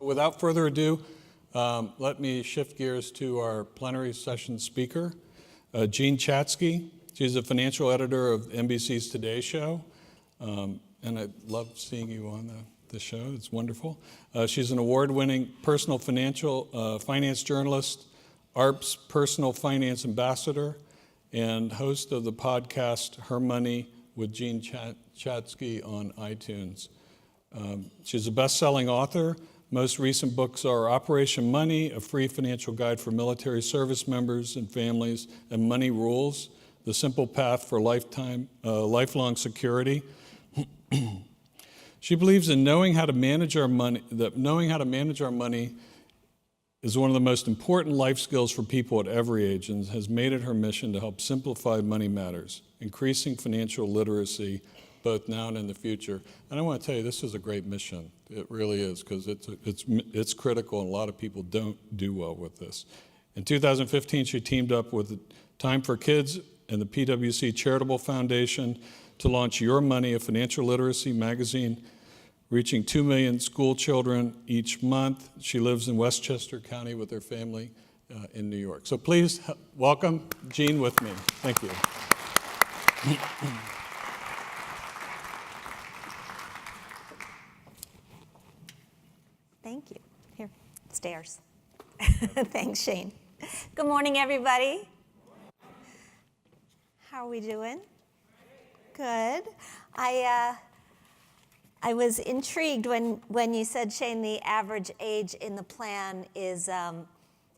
Without further ado, let me shift gears to our plenary session speaker, Jean Chatzky. She's a financial editor of NBC's Today Show, and I love seeing you on the show. It's wonderful. She's an award-winning personal finance journalist, AARP's personal finance ambassador, and host of the podcast HerMoney with Jean Chatzky on iTunes. She's a best-selling author. Most recent books are Operation Money, a free financial guide for military service members and families, and Money Rules, the simple path for lifelong security. She believes in knowing how to manage our money, that knowing how to manage our money is one of the most important life skills for people at every age, and has made it her mission to help simplify money matters, increasing financial literacy both now and in the future. And I want to tell you, this is a great mission. It really is, because it's critical, and a lot of people don't do well with this. In 2015, she teamed up with Time for Kids and the PwC Charitable Foundation to launch Your Money, a financial literacy magazine reaching 2 million school children each month. She lives in Westchester County with her family in New York. So please welcome Jean with me. Thank you. Thank you. Here, stairs. Thanks, Shane. Good morning, everybody. How are we doing? Good. I was intrigued when you said, Shane, the average age in the plan is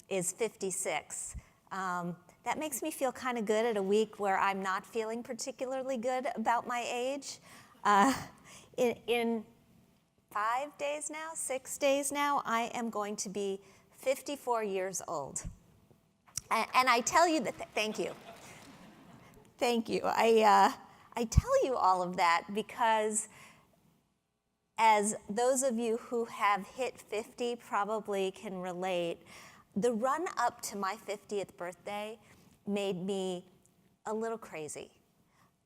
56. That makes me feel kind of good at a week where I'm not feeling particularly good about my age. In 5 days now, 6 days now, I am going to be 54 years old. And I tell you that, thank you. Thank you. I tell you all of that because, as those of you who have hit 50 probably can relate, the run up to my 50th birthday made me a little crazy.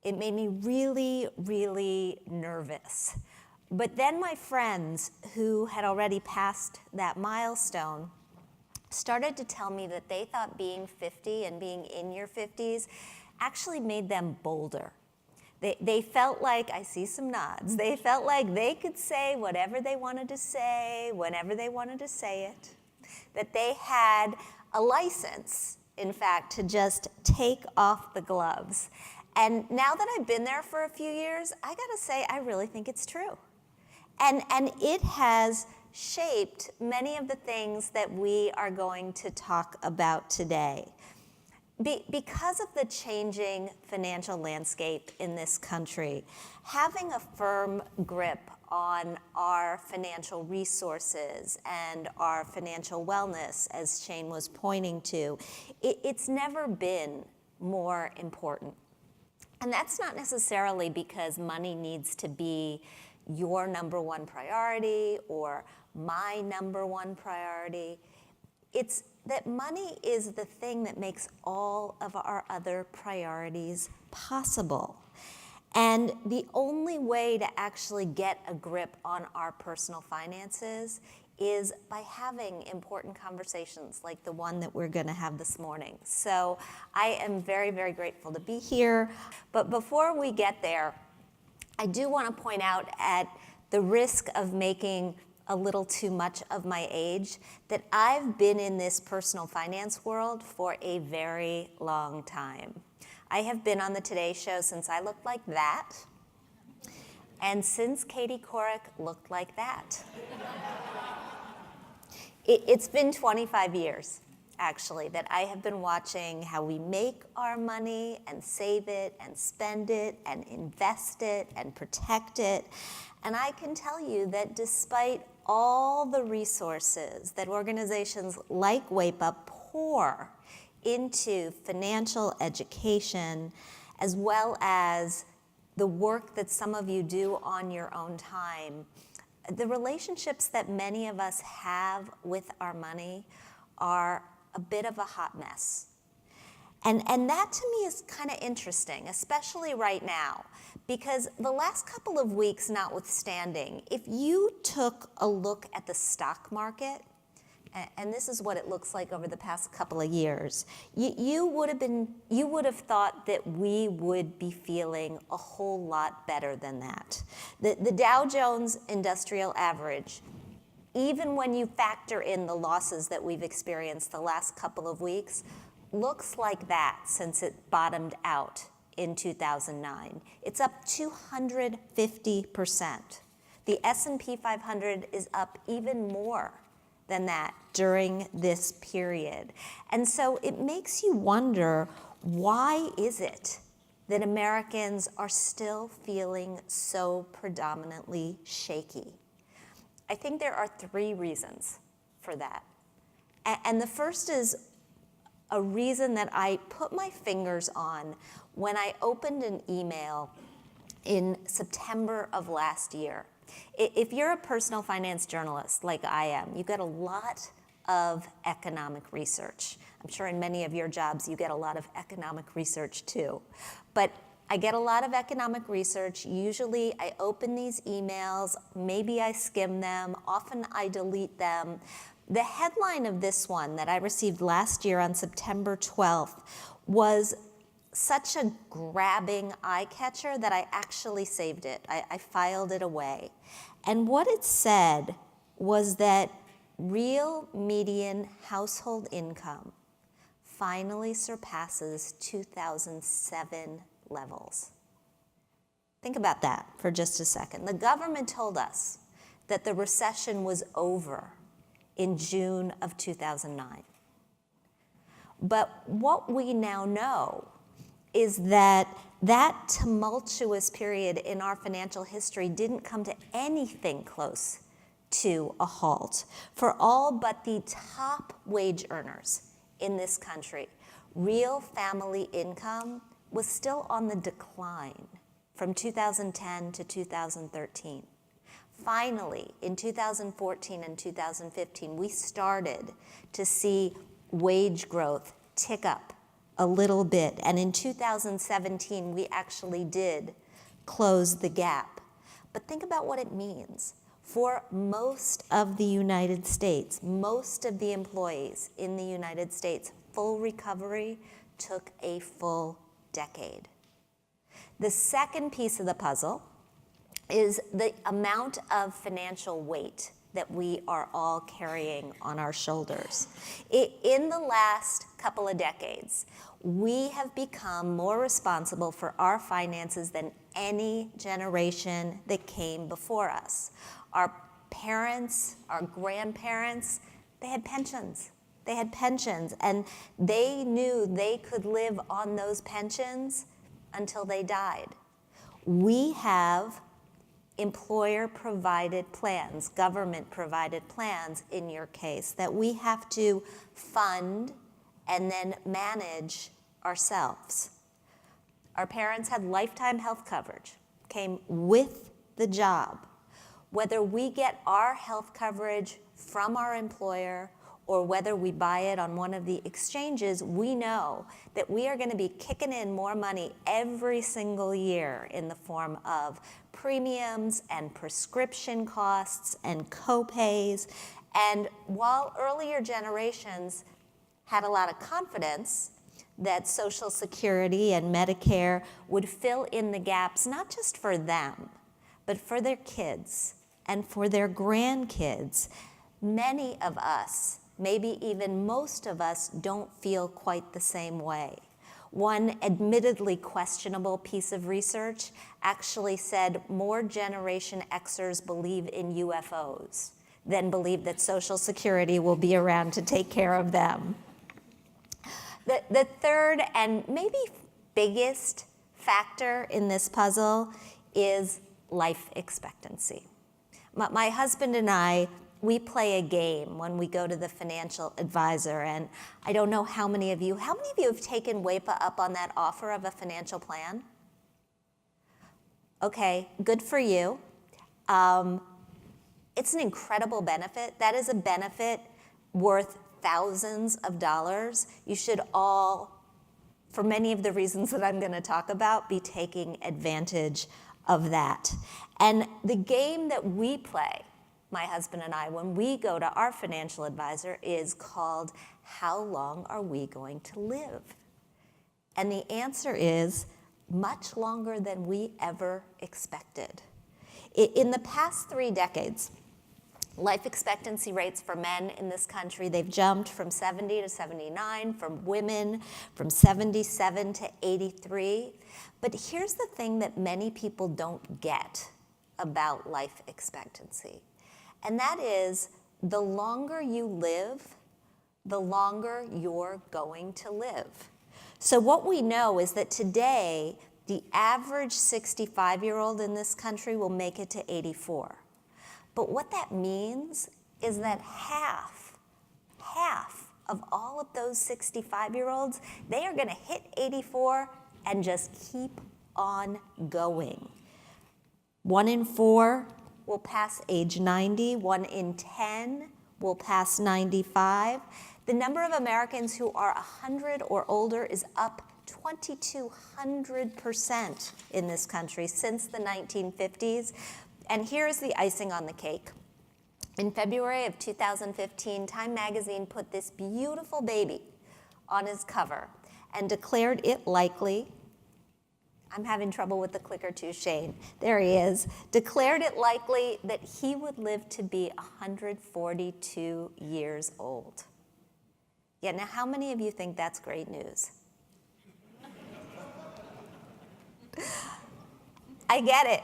It made me really, really nervous. But then my friends who had already passed that milestone started to tell me that they thought being 50 and being in your 50s actually made them bolder. They felt like, I see some nods, they felt like they could say whatever they wanted to say, whenever they wanted to say it, that they had a license, in fact, to just take off the gloves. And now that I've been there for a few years, I gotta say, I really think it's true. And it has shaped many of the things that we are going to talk about today. Because of the changing financial landscape in this country, having a firm grip on our financial resources and our financial wellness, as Shane was pointing to, it's never been more important. And that's not necessarily because money needs to be your number one priority or my number one priority. It's that money is the thing that makes all of our other priorities possible. And the only way to actually get a grip on our personal finances is by having important conversations like the one that we're going to have this morning. So I am very, very grateful to be here. But before we get there, I do want to point out, at the risk of making a little too much of my age, that I've been in this personal finance world for a very long time. I have been on the Today Show since I looked like that, and since Katie Couric looked like that. It's been 25 years, actually, that I have been watching how we make our money and save it and spend it and invest it and protect it. And I can tell you that despite all the resources that organizations like WAEPA pour into financial education, as well as the work that some of you do on your own time, the relationships that many of us have with our money are a bit of a hot mess. And that to me is kind of interesting, especially right now, because the last couple of weeks notwithstanding, if you took a look at the stock market, and this is what it looks like over the past couple of years, you would have thought that we would be feeling a whole lot better than that. The Dow Jones Industrial Average, even when you factor in the losses that we've experienced the last couple of weeks, looks like that since it bottomed out in 2009. It's up 250%. The S&P 500 is up even more than that during this period. And so it makes you wonder, why is it that Americans are still feeling so predominantly shaky? I think there are three reasons for that. And the first is a reason that I put my fingers on when I opened an email in September of last year. If you're a personal finance journalist like I am, you get a lot of economic research. I'm sure in many of your jobs you get a lot of economic research too. But I get a lot of economic research. Usually I open these emails, maybe I skim them, often I delete them. The headline of this one that I received last year on September 12th was such a grabbing eye catcher that I actually saved it. I filed it away. And what it said was that real median household income finally surpasses 2007 levels. Think about that for just a second. The government told us that the recession was over in June of 2009. But what we now know is that that tumultuous period in our financial history didn't come to anything close to a halt. For all but the top wage earners in this country, real family income was still on the decline from 2010 to 2013. Finally, in 2014 and 2015, we started to see wage growth tick up a little bit. And in 2017, we actually did close the gap. But think about what it means. For most of the United States, most of the employees in the United States, full recovery took a full decade. The second piece of the puzzle is the amount of financial weight that we are all carrying on our shoulders. In the last couple of decades, we have become more responsible for our finances than any generation that came before us. Our parents, our grandparents, they had pensions. They had pensions, and they knew they could live on those pensions until they died. We have employer-provided plans, government-provided plans in your case, that we have to fund and then manage ourselves. Our parents had lifetime health coverage, came with the job. Whether we get our health coverage from our employer or whether we buy it on one of the exchanges, we know that we are going to be kicking in more money every single year in the form of premiums and prescription costs and co-pays. And while earlier generations had a lot of confidence that Social Security and Medicare would fill in the gaps, not just for them, but for their kids and for their grandkids, many of us, maybe even most of us, don't feel quite the same way. One admittedly questionable piece of research actually said more Generation Xers believe in UFOs than believe that Social Security will be around to take care of them. The third and maybe biggest factor in this puzzle is life expectancy. My husband and I, we play a game when we go to the financial advisor, and I don't know how many of you have taken WAEPA up on that offer of a financial plan? Okay, good for you. It's an incredible benefit. That is a benefit worth thousands of dollars. You should all for many of the reasons that I'm going to talk about, be taking advantage of that. And the game that we play, my husband and I, when we go to our financial advisor is called, how long are we going to live? And the answer is much longer than we ever expected. In the past 3 decades, life expectancy rates for men in this country, they've jumped from 70 to 79, from women from 77 to 83. But here's the thing that many people don't get about life expectancy, and that is the longer you live, the longer you're going to live. So what we know is that today, the average 65-year-old in this country will make it to 84. But what that means is that half of all of those 65-year-olds, they are going to hit 84 and just keep on going. 1 in 4 will pass age 90. 1 in 10 will pass 95. The number of Americans who are 100 or older is up 2,200% in this country since the 1950s. And here's the icing on the cake. In February of 2015, Time magazine put this beautiful baby on his cover and declared it likely, I'm having trouble with the clicker too, Shane. There he is. Declared it likely that he would live to be 142 years old. Yeah, now how many of you think that's great news? I get it,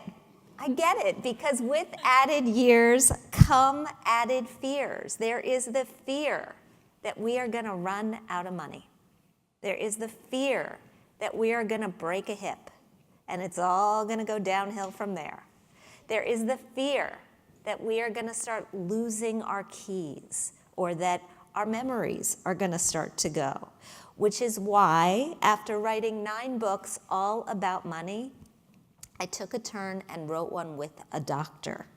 because with added years come added fears. There is the fear that we are going to run out of money. There is the fear that we are going to break a hip, and it's all going to go downhill from there. There is the fear that we are going to start losing our keys, or that our memories are going to start to go, which is why, after writing 9 books all about money, I took a turn and wrote one with a doctor.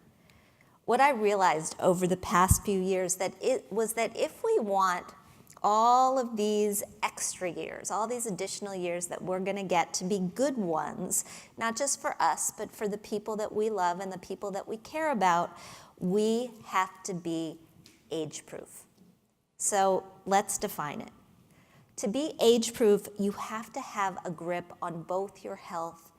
What I realized over the past few years was that if we want all of these extra years, all these additional years that we're going to get to be good ones, not just for us, but for the people that we love and the people that we care about, we have to be age-proof. So let's define it. To be age-proof, you have to have a grip on both your health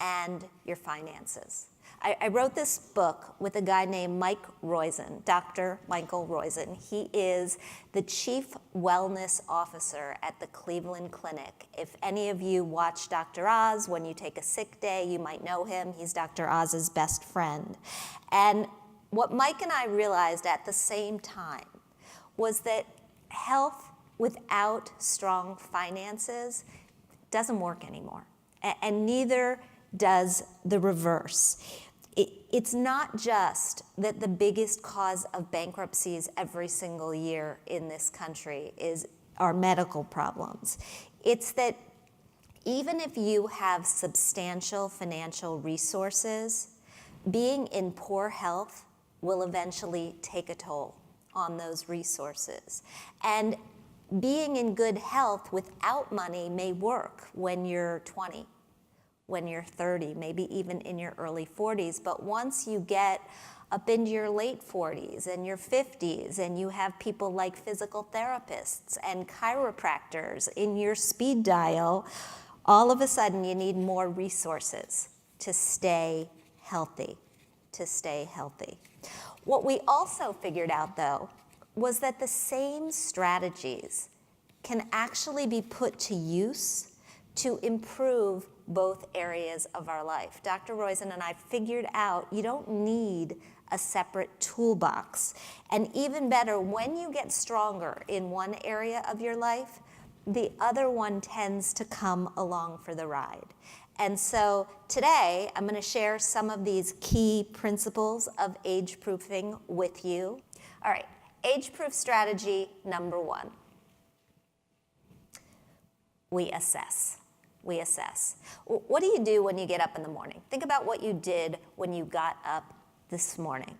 and your finances. I wrote this book with a guy named Mike Roizen, Dr. Michael Roizen. He is the Chief Wellness Officer at the Cleveland Clinic. If any of you watch Dr. Oz, when you take a sick day, you might know him. He's Dr. Oz's best friend. And what Mike and I realized at the same time was that health without strong finances doesn't work anymore, and neither does the reverse. It's not just that the biggest cause of bankruptcies every single year in this country are medical problems. It's that even if you have substantial financial resources, being in poor health will eventually take a toll on those resources. And being in good health without money may work when you're 20, when you're 30, maybe even in your early 40s. But once you get up into your late 40s and your 50s, and you have people like physical therapists and chiropractors in your speed dial, all of a sudden you need more resources to stay healthy, What we also figured out, though, was that the same strategies can actually be put to use to improve both areas of our life. Dr. Roizen and I figured out you don't need a separate toolbox. And even better, when you get stronger in one area of your life, the other one tends to come along for the ride. And so today, I'm going to share some of these key principles of age-proofing with you. All right, age-proof strategy number 1. We assess. What do you do when you get up in the morning? Think about what you did when you got up this morning.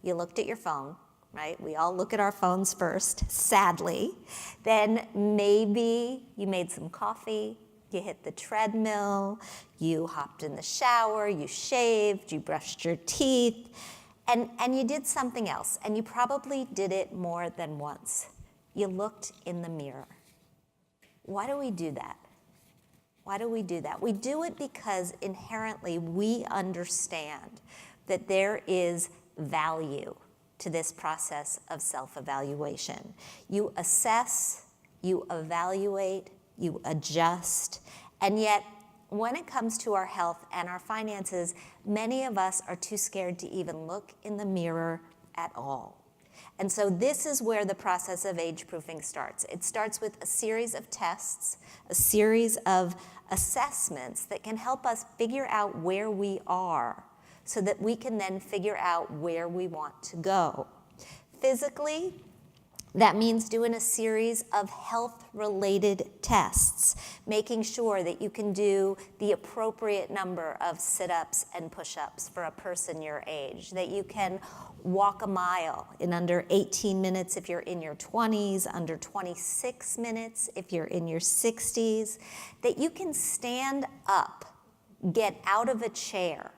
You looked at your phone, right? We all look at our phones first, sadly. Then maybe you made some coffee, You hit the treadmill, you hopped in the shower, you shaved, you brushed your teeth, and you did something else, and you probably did it more than once. You looked in the mirror. Why do we do that? Why do we do that? We do it because inherently we understand that there is value to this process of self-evaluation. You assess, you evaluate, you adjust, and yet when it comes to our health and our finances, many of us are too scared to even look in the mirror at all. And so this is where the process of age-proofing starts. It starts with a series of tests, a series of assessments that can help us figure out where we are so that we can then figure out where we want to go. Physically, that means doing a series of health-related tests, making sure that you can do the appropriate number of sit-ups and push-ups for a person your age, that you can walk a mile in under 18 minutes if you're in your 20s, under 26 minutes if you're in your 60s, that you can stand up, get out of a chair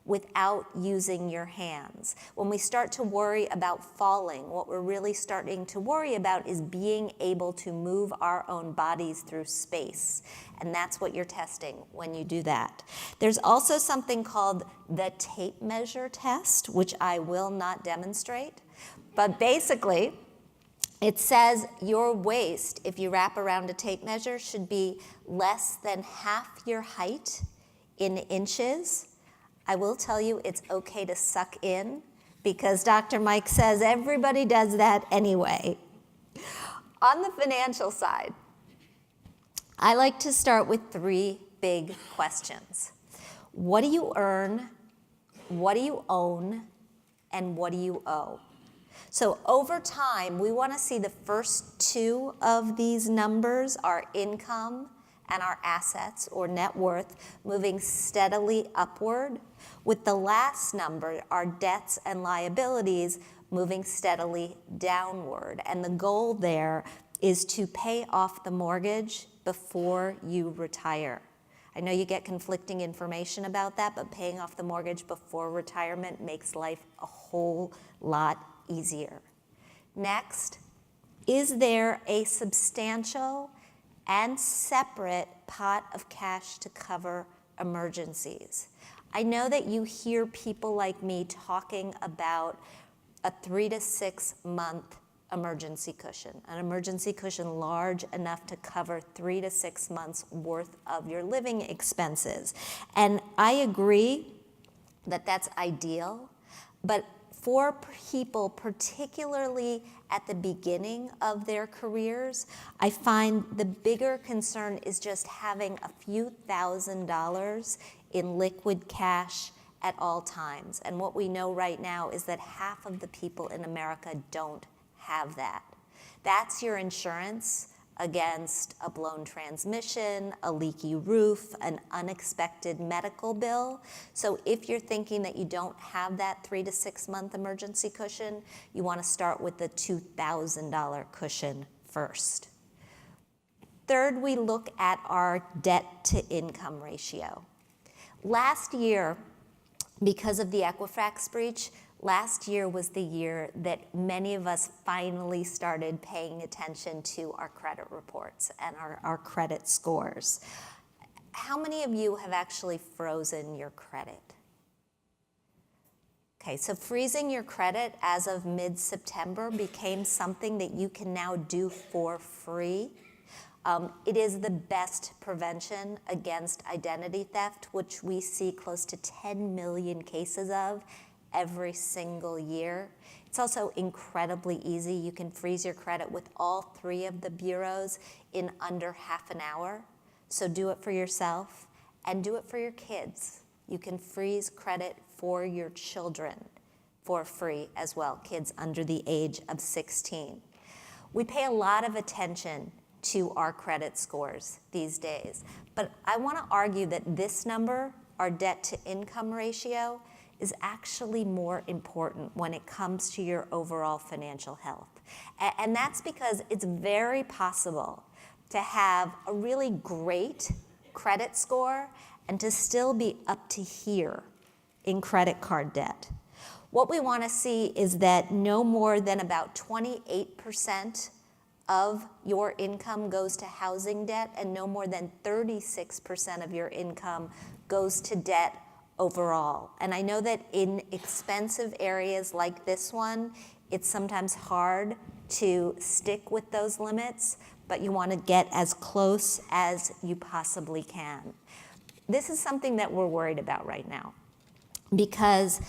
without using your hands. When we start to worry about falling, what we're really starting to worry about is being able to move our own bodies through space. And that's what you're testing when you do that. There's also something called the tape measure test, which I will not demonstrate. But basically, it says your waist, if you wrap around a tape measure, should be less than half your height in inches. I will tell you it's okay to suck in because Dr. Mike says everybody does that anyway. On the financial side, I like to start with 3 big questions. What do you earn? What do you own? And what do you owe? So over time, we want to see the first 2 of these numbers, our income and our assets or net worth, moving steadily upward, with the last number, our debts and liabilities, moving steadily downward. And the goal there is to pay off the mortgage before you retire. I know you get conflicting information about that, but paying off the mortgage before retirement makes life a whole lot easier. Next, is there a substantial and separate pot of cash to cover emergencies? I know that you hear people like me talking about a 3 to 6 month emergency cushion, an emergency cushion large enough to cover 3 to 6 months worth of your living expenses. And I agree that that's ideal, but for people, particularly at the beginning of their careers, I find the bigger concern is just having a few $1,000s in liquid cash at all times. And what we know right now is that half of the people in America don't have that. That's your insurance against a blown transmission, a leaky roof, an unexpected medical bill. So if you're thinking that you don't have that 3 to 6 month emergency cushion, you want to start with the $2,000 cushion first. Third, we look at our debt to income ratio. Last year, because of the Equifax breach, last year was the year that many of us finally started paying attention to our credit reports and our credit scores. How many of you have actually frozen your credit? Okay, so freezing your credit as of mid-September became something that you can now do for free. It is the best prevention against identity theft, which we see close to 10 million cases of every single year. It's also incredibly easy. You can freeze your credit with all 3 of the bureaus in under half an hour. So do it for yourself and do it for your kids. You can freeze credit for your children for free as well, kids under the age of 16. We pay a lot of attention to our credit scores these days, but I want to argue that this number, our debt to income ratio, is actually more important when it comes to your overall financial health. And that's because it's very possible to have a really great credit score and to still be up to here in credit card debt. What we want to see is that no more than about 28% of your income goes to housing debt and no more than 36% of your income goes to debt overall. And I know that in expensive areas like this one, it's sometimes hard to stick with those limits, but you want to get as close as you possibly can. This is something that we're worried about right now because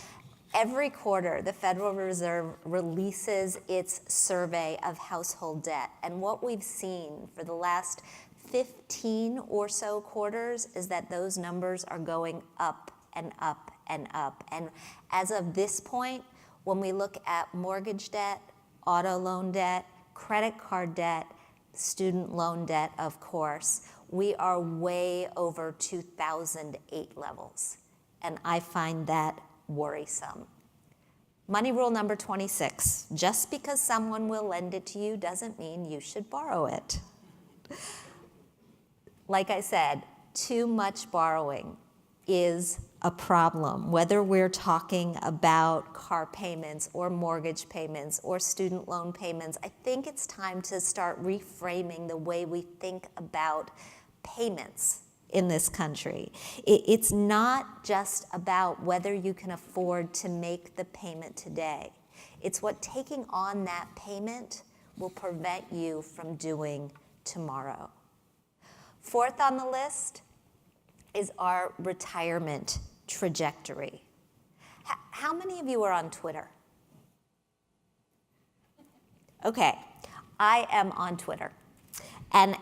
every quarter the Federal Reserve releases its survey of household debt. And what we've seen for the last 15 or so quarters is that those numbers are going up and up and up. And as of this point, when we look at mortgage debt, auto loan debt, credit card debt, student loan debt, of course, we are way over 2008 levels. And I find that worrisome. Money rule number 26, just because someone will lend it to you doesn't mean you should borrow it. Like I said, too much borrowing is a problem, whether we're talking about car payments or mortgage payments or student loan payments. I think it's time to start reframing the way we think about payments in this country. It's not just about whether you can afford to make the payment today. It's what taking on that payment will prevent you from doing tomorrow. Fourth on the list is our retirement trajectory. How many of you are on Twitter? Okay, I am on Twitter. And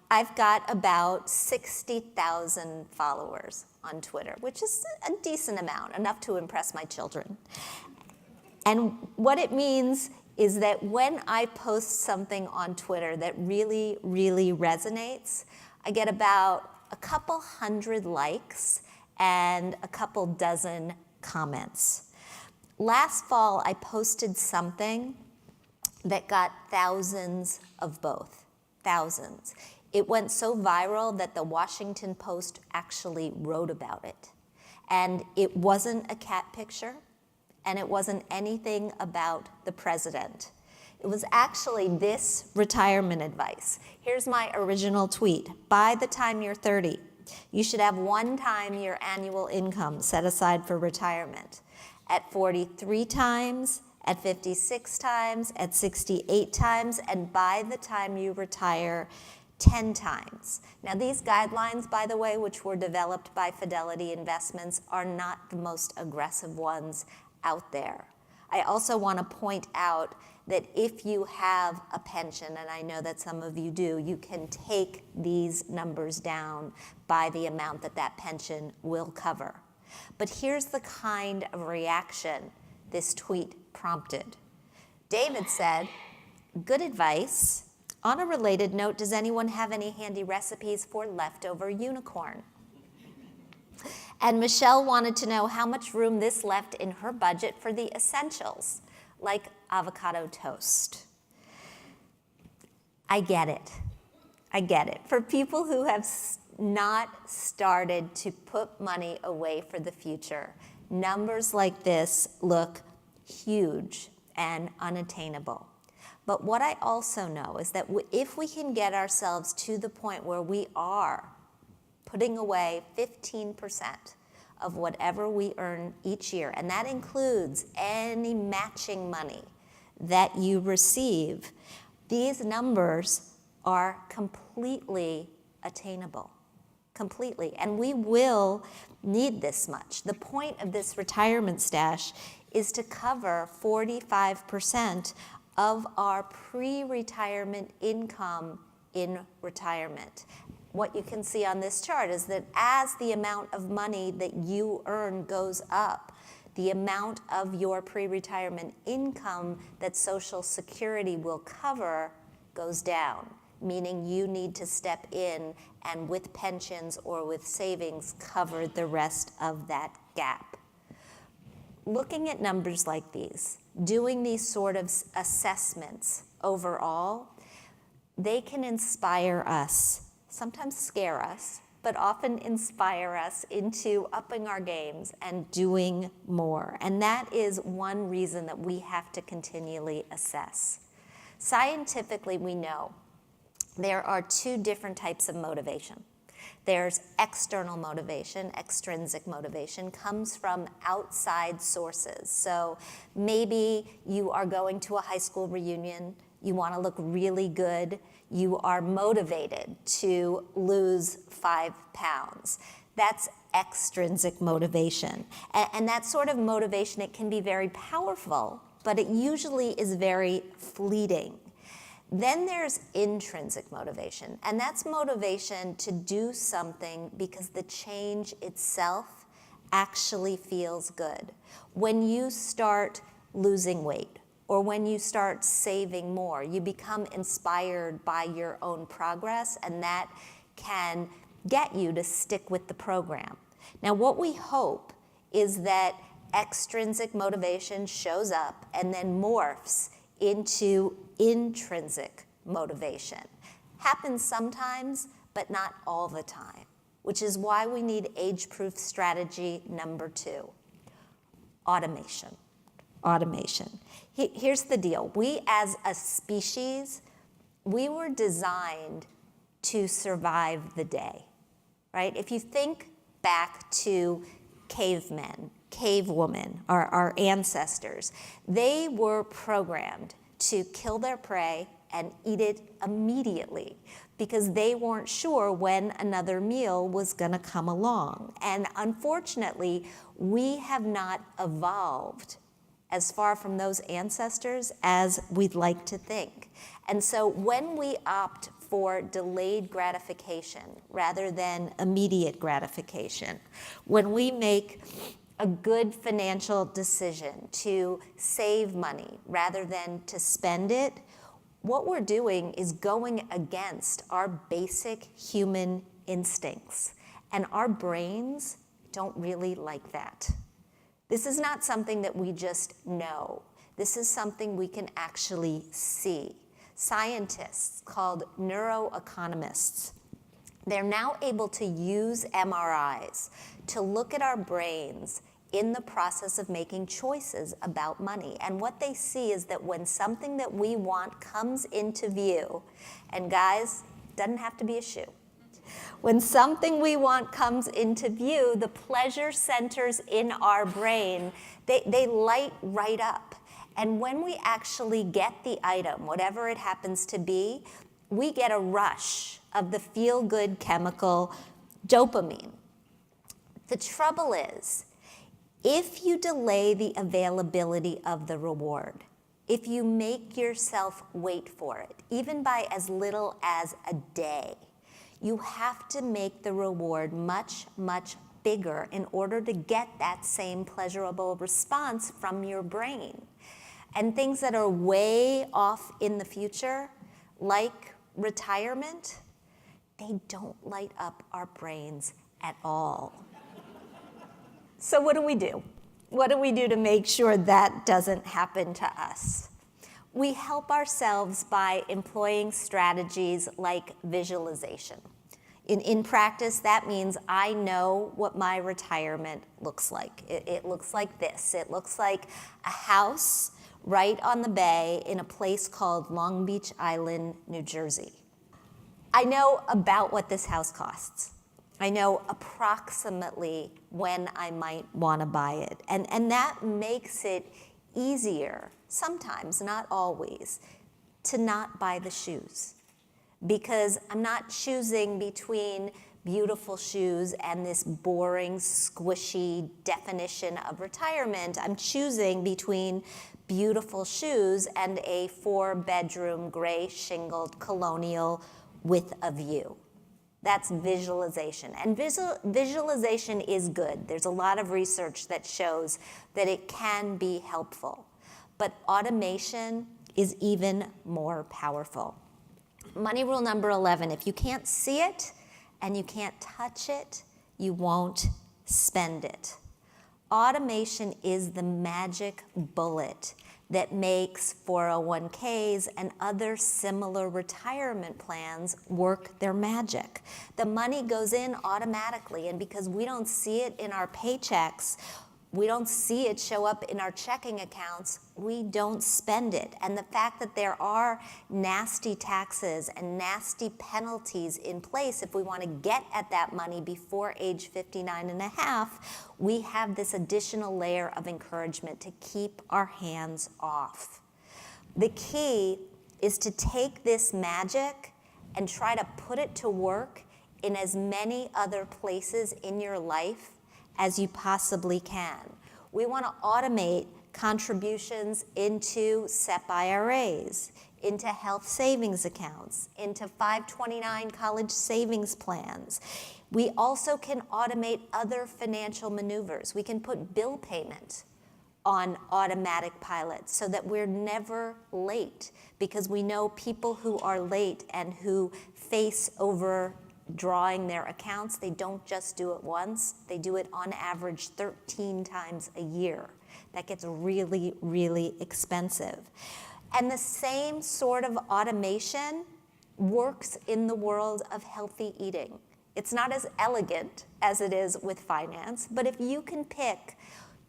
I've got about 60,000 followers on Twitter, which is a decent amount, enough to impress my children. And what it means is that when I post something on Twitter that really, really resonates, I get about a couple hundred likes and a couple dozen comments. Last fall, I posted something that got thousands of both, thousands. It went so viral that the Washington Post actually wrote about it. And it wasn't a cat picture, and it wasn't anything about the president. It was actually this retirement advice. Here's my original tweet. By the time you're 30, you should have 1 time your annual income set aside for retirement. At 43 times, at 56 times, at 68 times, and by the time you retire, 10 times. Now these guidelines, by the way, which were developed by Fidelity Investments, are not the most aggressive ones out there. I also want to point out that if you have a pension, and I know that some of you do, you can take these numbers down by the amount that that pension will cover. But here's the kind of reaction this tweet prompted. David said, "Good advice. On a related note, does anyone have any handy recipes for leftover unicorn?" And Michelle wanted to know how much room this left in her budget for the essentials, like avocado toast. I get it. I get it. For people who have not started to put money away for the future, numbers like this look huge and unattainable. But what I also know is that if we can get ourselves to the point where we are putting away 15% of whatever we earn each year, and that includes any matching money that you receive, these numbers are completely attainable, completely. And we will need this much. The point of this retirement stash is to cover 45% of our pre-retirement income in retirement. What you can see on this chart is that as the amount of money that you earn goes up, the amount of your pre-retirement income that Social Security will cover goes down, meaning you need to step in and with pensions or with savings cover the rest of that gap. Looking at numbers like these, doing these sort of assessments overall, they can inspire us sometimes scare us, but often inspire us into upping our games and doing more. And that is one reason that we have to continually assess. Scientifically, we know there are two different types of motivation. There's external motivation, extrinsic motivation, comes from outside sources. So maybe you are going to a high school reunion, you want to look really good, you are motivated to lose 5 pounds. That's extrinsic motivation. And that sort of motivation, it can be very powerful, but it usually is very fleeting. Then there's intrinsic motivation, and that's motivation to do something because the change itself actually feels good. When you start losing weight, or when you start saving more, you become inspired by your own progress, and that can get you to stick with the program. Now, what we hope is that extrinsic motivation shows up and then morphs into intrinsic motivation. Happens sometimes, but not all the time, which is why we need age-proof strategy number 2, automation. Automation. Here's the deal. We as a species, we were designed to survive the day, right? If you think back to cavemen, cavewomen, our ancestors, they were programmed to kill their prey and eat it immediately because they weren't sure when another meal was going to come along. And unfortunately, we have not evolved as far from those ancestors as we'd like to think. And so when we opt for delayed gratification rather than immediate gratification, when we make a good financial decision to save money rather than to spend it, what we're doing is going against our basic human instincts. And our brains don't really like that. This is not something that we just know. This is something we can actually see. Scientists called neuroeconomists, they're now able to use MRIs to look at our brains in the process of making choices about money. And what they see is that when something that we want comes into view, and guys, doesn't have to be a shoe. When something we want comes into view, the pleasure centers in our brain, they light right up. And when we actually get the item, whatever it happens to be, we get a rush of the feel-good chemical dopamine. The trouble is, if you delay the availability of the reward, if you make yourself wait for it, even by as little as a day, you have to make the reward much, much bigger in order to get that same pleasurable response from your brain. And things that are way off in the future, like retirement, they don't light up our brains at all. So what do we do? What do we do to make sure that doesn't happen to us? We help ourselves by employing strategies like visualization. In practice, that means I know what my retirement looks like. It looks like this. It looks like a house right on the bay in a place called Long Beach Island, New Jersey. I know about what this house costs. I know approximately when I might want to buy it. And that makes it easier, sometimes, not always, to not buy the shoes. Because I'm not choosing between beautiful shoes and this boring, squishy definition of retirement. I'm choosing between beautiful shoes and a 4-bedroom, gray shingled colonial with a view. That's visualization. And visualization is good. There's a lot of research that shows that it can be helpful. But automation is even more powerful. Money rule number 11, if you can't see it and you can't touch it, you won't spend it. Automation is the magic bullet that makes 401ks and other similar retirement plans work their magic. The money goes in automatically, and because we don't see it in our paychecks, we don't see it show up in our checking accounts, we don't spend it. And the fact that there are nasty taxes and nasty penalties in place if we want to get at that money before age 59 and a half, we have this additional layer of encouragement to keep our hands off. The key is to take this magic and try to put it to work in as many other places in your life as you possibly can. We want to automate contributions into SEP IRAs, into health savings accounts, into 529 college savings plans. We also can automate other financial maneuvers. We can put bill payment on automatic pilot so that we're never late, because we know people who are late and who face overdrawing their accounts, they don't just do it once, they do it on average 13 times a year. That gets really, really expensive. And the same sort of automation works in the world of healthy eating. It's not as elegant as it is with finance, but if you can pick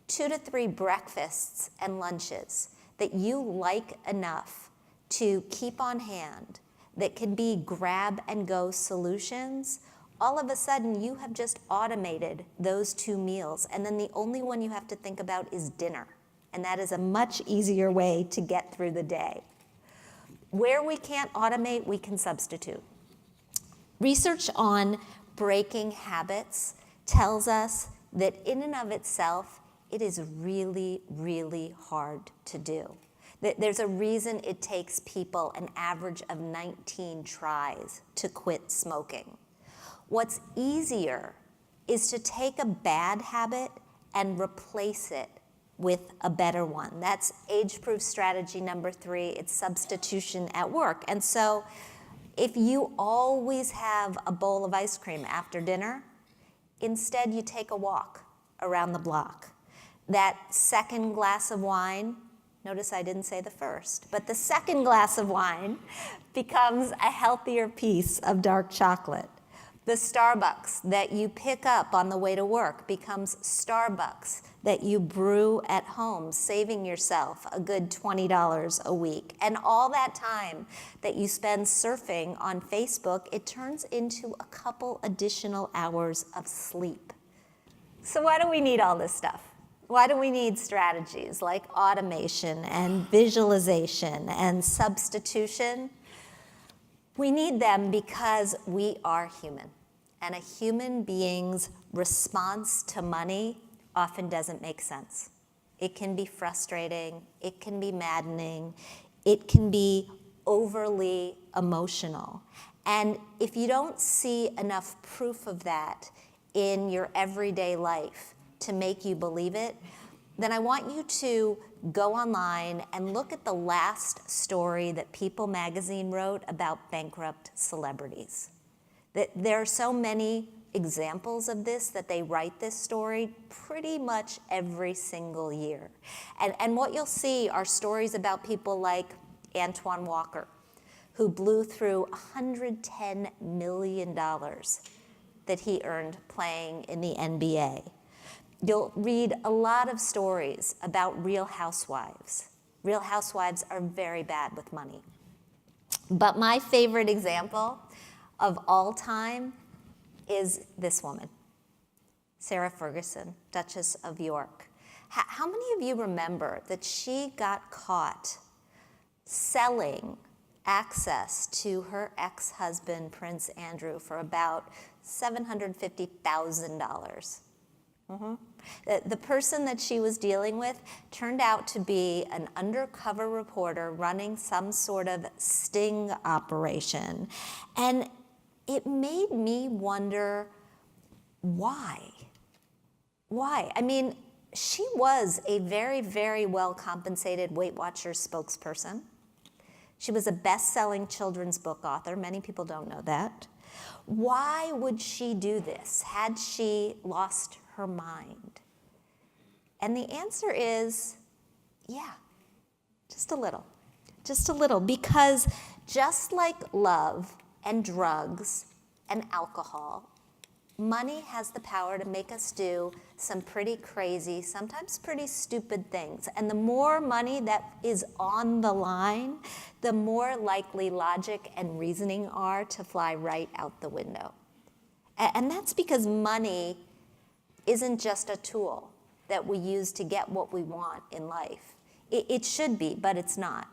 2 to 3 breakfasts and lunches that you like enough to keep on hand, that can be grab and go solutions, all of a sudden you have just automated those 2 meals, and then the only one you have to think about is dinner. And that is a much easier way to get through the day. Where we can't automate, we can substitute. Research on breaking habits tells us that in and of itself, it is really, really hard to do. There's a reason it takes people an average of 19 tries to quit smoking. What's easier is to take a bad habit and replace it with a better one. That's age-proof strategy number 3. It's substitution at work. And so if you always have a bowl of ice cream after dinner, instead you take a walk around the block. That second glass of wine, notice I didn't say the first, but the second glass of wine becomes a healthier piece of dark chocolate. The Starbucks that you pick up on the way to work becomes Starbucks that you brew at home, saving yourself a good $20 a week. And all that time that you spend surfing on Facebook, it turns into a couple additional hours of sleep. So why do we need all this stuff? Why do we need strategies like automation and visualization and substitution? We need them because we are human. And a human being's response to money often doesn't make sense. It can be frustrating, it can be maddening, it can be overly emotional. And if you don't see enough proof of that in your everyday life to make you believe it, then I want you to go online and look at the last story that People magazine wrote about bankrupt celebrities. There are so many examples of this that they write this story pretty much every single year. And what you'll see are stories about people like Antoine Walker, who blew through $110 million that he earned playing in the NBA. You'll read a lot of stories about Real Housewives. Real Housewives are very bad with money. But my favorite example of all time is this woman, Sarah Ferguson, Duchess of York. How many of you remember that she got caught selling access to her ex-husband, Prince Andrew, for about $750,000? The person that she was dealing with turned out to be an undercover reporter running some sort of sting operation. And it made me wonder why. Why? I mean, she was a very, very well-compensated Weight Watchers spokesperson. She was a best-selling children's book author. Many people don't know that. Why would she do this? Had she lost her mind? And the answer is, yeah, Just a little. Just a little. Because just like love and drugs and alcohol, money has the power to make us do some pretty crazy, sometimes pretty stupid things. And the more money that is on the line, the more likely logic and reasoning are to fly right out the window. And that's because money isn't just a tool that we use to get what we want in life. It should be, but it's not.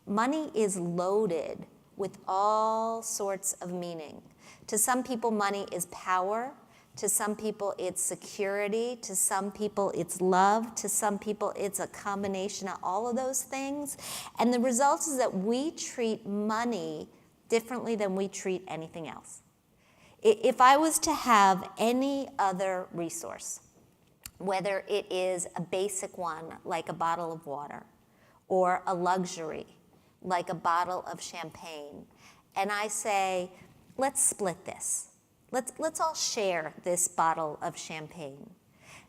Money is loaded with all sorts of meaning. To some people, money is power. To some people, it's security. To some people, it's love. To some people, it's a combination of all of those things. And the result is that we treat money differently than we treat anything else. If I was to have any other resource, whether it is a basic one like a bottle of water, or a luxury like a bottle of champagne, and I say, let's split this. Let's all share this bottle of champagne.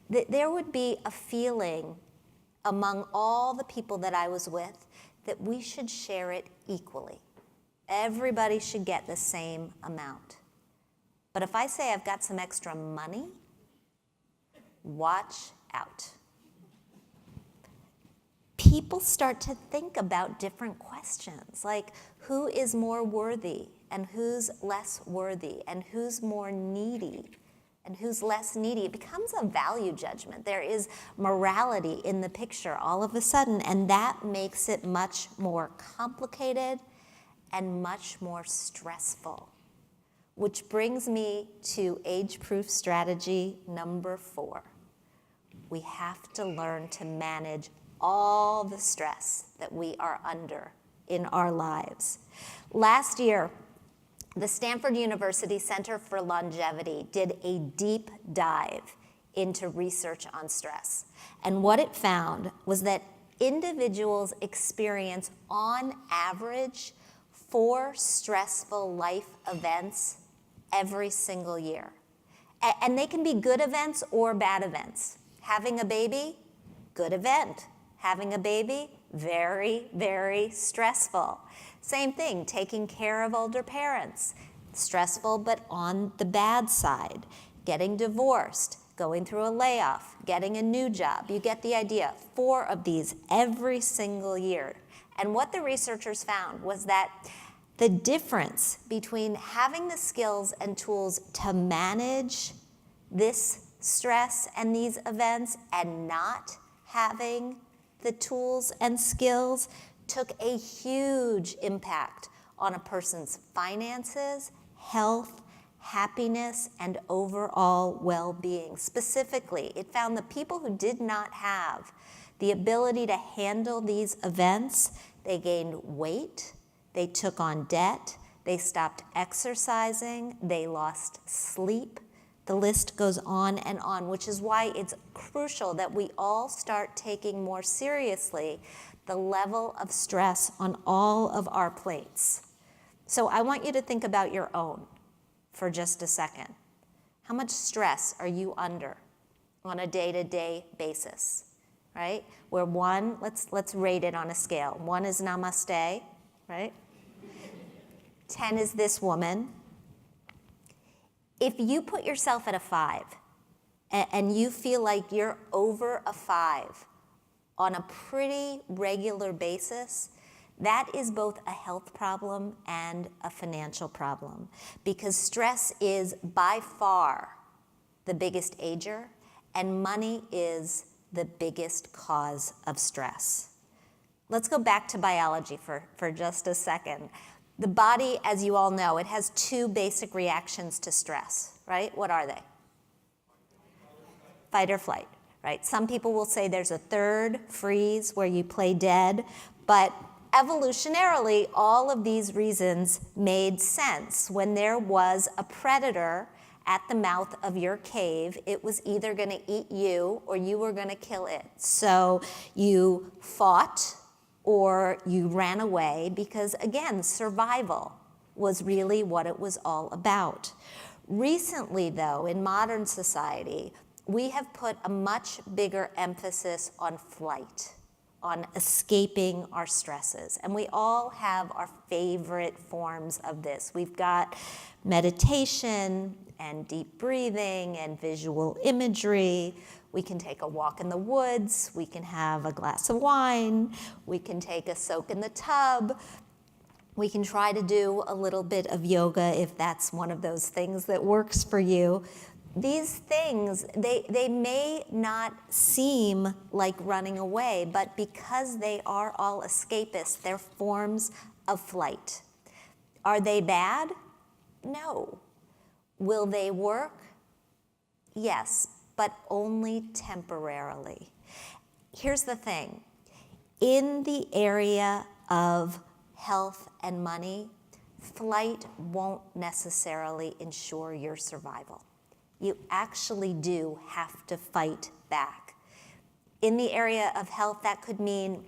There would be a feeling among all the people that I was with that we should share it equally. Everybody should get the same amount. But if I say I've got some extra money, watch out. People start to think about different questions, like who is more worthy and who's less worthy, and who's more needy and who's less needy. It becomes a value judgment. There is morality in the picture all of a sudden, and that makes it much more complicated and much more stressful. Which brings me to age-proof strategy number 4. We have to learn to manage all the stress that we are under in our lives. Last year, the Stanford University Center for Longevity did a deep dive into research on stress. And what it found was that individuals experience, on average, 4 stressful life events every single year. And they can be good events or bad events. Having a baby, good event. Having a baby, very, very stressful. Same thing, taking care of older parents. Stressful, but on the bad side. Getting divorced, going through a layoff, getting a new job. You get the idea. 4 of these every single year. And what the researchers found was that the difference between having the skills and tools to manage this stress and these events and not having the tools and skills took a huge impact on a person's finances, health, happiness, and overall well-being. Specifically, it found the people who did not have the ability to handle these events, they gained weight, they took on debt, they stopped exercising, they lost sleep. The list goes on, which is why it's crucial that we all start taking more seriously the level of stress on all of our plates. So I want you to think about your own for just a second. How much stress are you under on a day-to-day basis, right? Where 1, let's rate it on a scale. 1 is namaste, right? 10 is this woman. If you put yourself at a 5 and you feel like you're over a 5 on a pretty regular basis, that is both a health problem and a financial problem, because stress is by far the biggest ager, and money is the biggest cause of stress. Let's go back to biology for just a second. The body, as you all know, it has 2 basic reactions to stress, right? What are they? Fight or flight, right? Some people will say there's a 3rd, freeze, where you play dead, but evolutionarily, all of these reasons made sense. When there was a predator at the mouth of your cave, it was either going to eat you or you were going to kill it. So you fought or you ran away because, again, survival was really what it was all about. Recently, though, in modern society, we have put a much bigger emphasis on flight on escaping our stresses. And we all have our favorite forms of this. We've got meditation and deep breathing and visual imagery. We can take a walk in the woods. We can have a glass of wine. We can take a soak in the tub. We can try to do a little bit of yoga if that's one of those things that works for you. These things, they may not seem like running away, but because they are all escapists, they're forms of flight. Are they bad? No. Will they work? Yes, but only temporarily. Here's the thing. In the area of health and money, flight won't necessarily ensure your survival. You actually do have to fight back. In the area of health, that could mean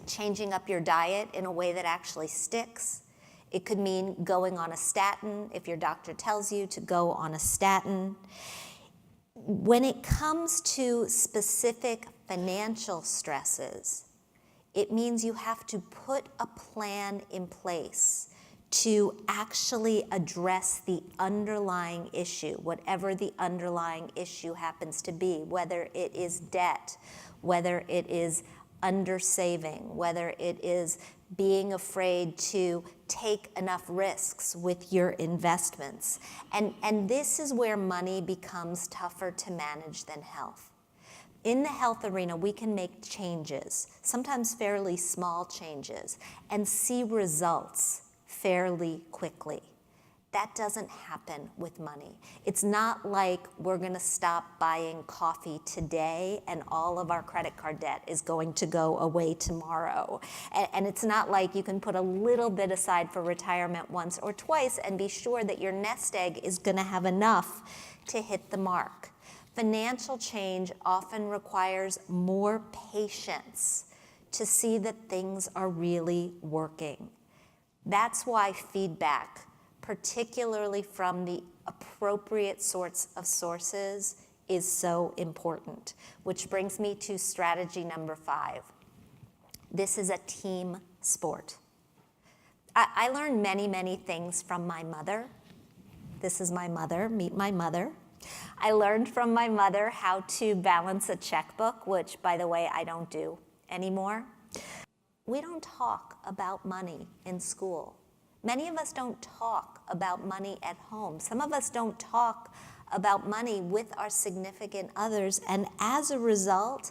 changing up your diet in a way that actually sticks. It could mean going on a statin if your doctor tells you to go on a statin. When it comes to specific financial stresses, it means you have to put a plan in place to actually address the underlying issue, whatever the underlying issue happens to be, whether it is debt, whether it is undersaving, whether it is being afraid to take enough risks with your investments. And this is where money becomes tougher to manage than health. In the health arena, we can make changes, sometimes fairly small changes, and see results fairly quickly. That doesn't happen with money. It's not like we're going to stop buying coffee today and all of our credit card debt is going to go away tomorrow. And it's not like you can put a little bit aside for retirement once or twice and be sure that your nest egg is going to have enough to hit the mark. Financial change often requires more patience to see that things are really working. That's why feedback, particularly from the appropriate sorts of sources, is so important. Which brings me to strategy number 5. This is a team sport. I learned many, many things from my mother. This is my mother, meet my mother. I learned from my mother how to balance a checkbook, which, by the way, I don't do anymore. We don't talk about money in school. Many of us don't talk about money at home. Some of us don't talk about money with our significant others, and as a result,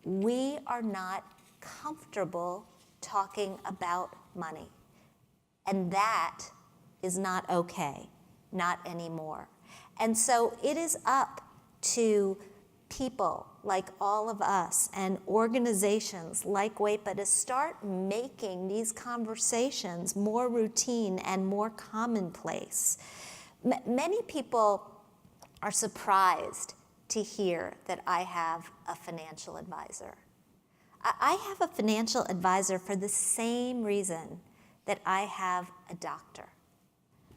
we are not comfortable talking about money. And that is not okay, not anymore. And so it is up to people like all of us and organizations like WAEPA to start making these conversations more routine and more commonplace. Many people are surprised to hear that I have a financial advisor. I have a financial advisor for the same reason that I have a doctor,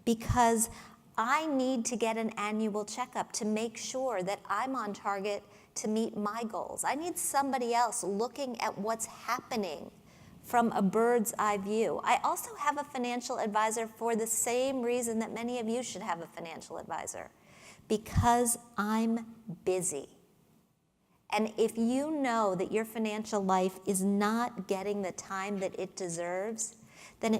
because I need to get an annual checkup to make sure that I'm on target to meet my goals. I need somebody else looking at what's happening from a bird's eye view. I also have a financial advisor for the same reason that many of you should have a financial advisor, because I'm busy. And if you know that your financial life is not getting the time that it deserves, then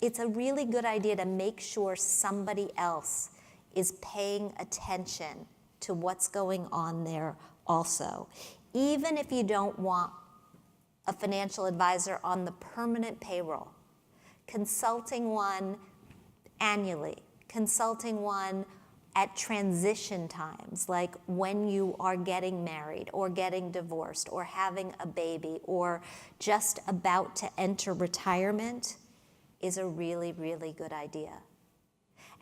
it's a really good idea to make sure somebody else is paying attention to what's going on there also. Even if you don't want a financial advisor on the permanent payroll, consulting one annually, consulting one at transition times, like when you are getting married or getting divorced or having a baby or just about to enter retirement, is a really, really good idea.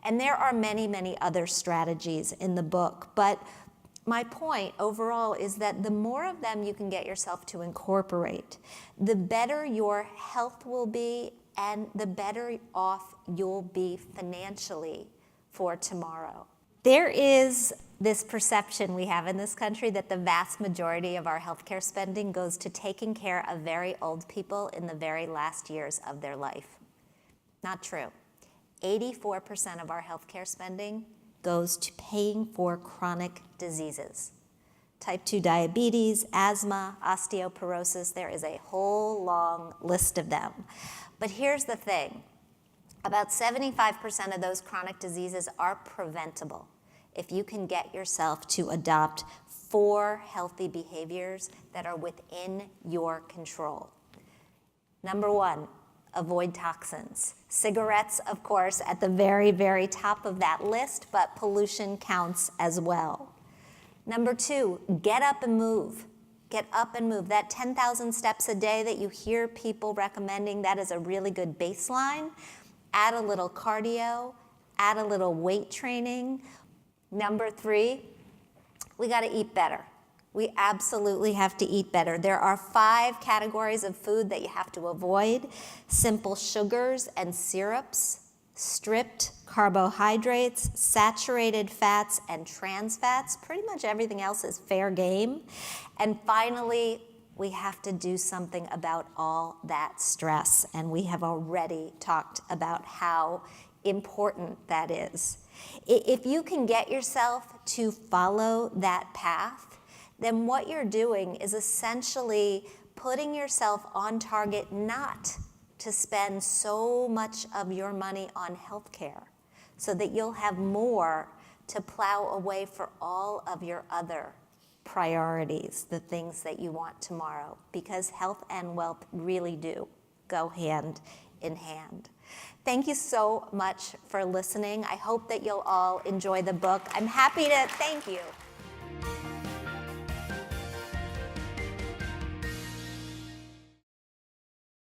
And there are many, many other strategies in the book, but my point overall is that the more of them you can get yourself to incorporate, the better your health will be and the better off you'll be financially for tomorrow. There is this perception we have in this country that the vast majority of our healthcare spending goes to taking care of very old people in the very last years of their life. Not true. 84% of our healthcare spending goes to paying for chronic diseases. Type 2 diabetes, asthma, osteoporosis, there is a whole long list of them. But here's the thing. About 75% of those chronic diseases are preventable if you can get yourself to adopt 4 healthy behaviors that are within your control. Number 1, avoid toxins. Cigarettes, of course, at the very, very top of that list, but pollution counts as well. Number 2, get up and move. Get up and move. That 10,000 steps a day that you hear people recommending, that is a really good baseline. Add a little cardio, add a little weight training. Number 3, we got to eat better. We absolutely have to eat better. There are 5 categories of food that you have to avoid: simple sugars and syrups, stripped carbohydrates, saturated fats, and trans fats. Pretty much everything else is fair game. And finally, we have to do something about all that stress. And we have already talked about how important that is. If you can get yourself to follow that path, then what you're doing is essentially putting yourself on target not to spend so much of your money on healthcare, so that you'll have more to plow away for all of your other priorities, the things that you want tomorrow, because health and wealth really do go hand in hand. Thank you so much for listening. I hope that you'll all enjoy the book. I'm happy to, thank you.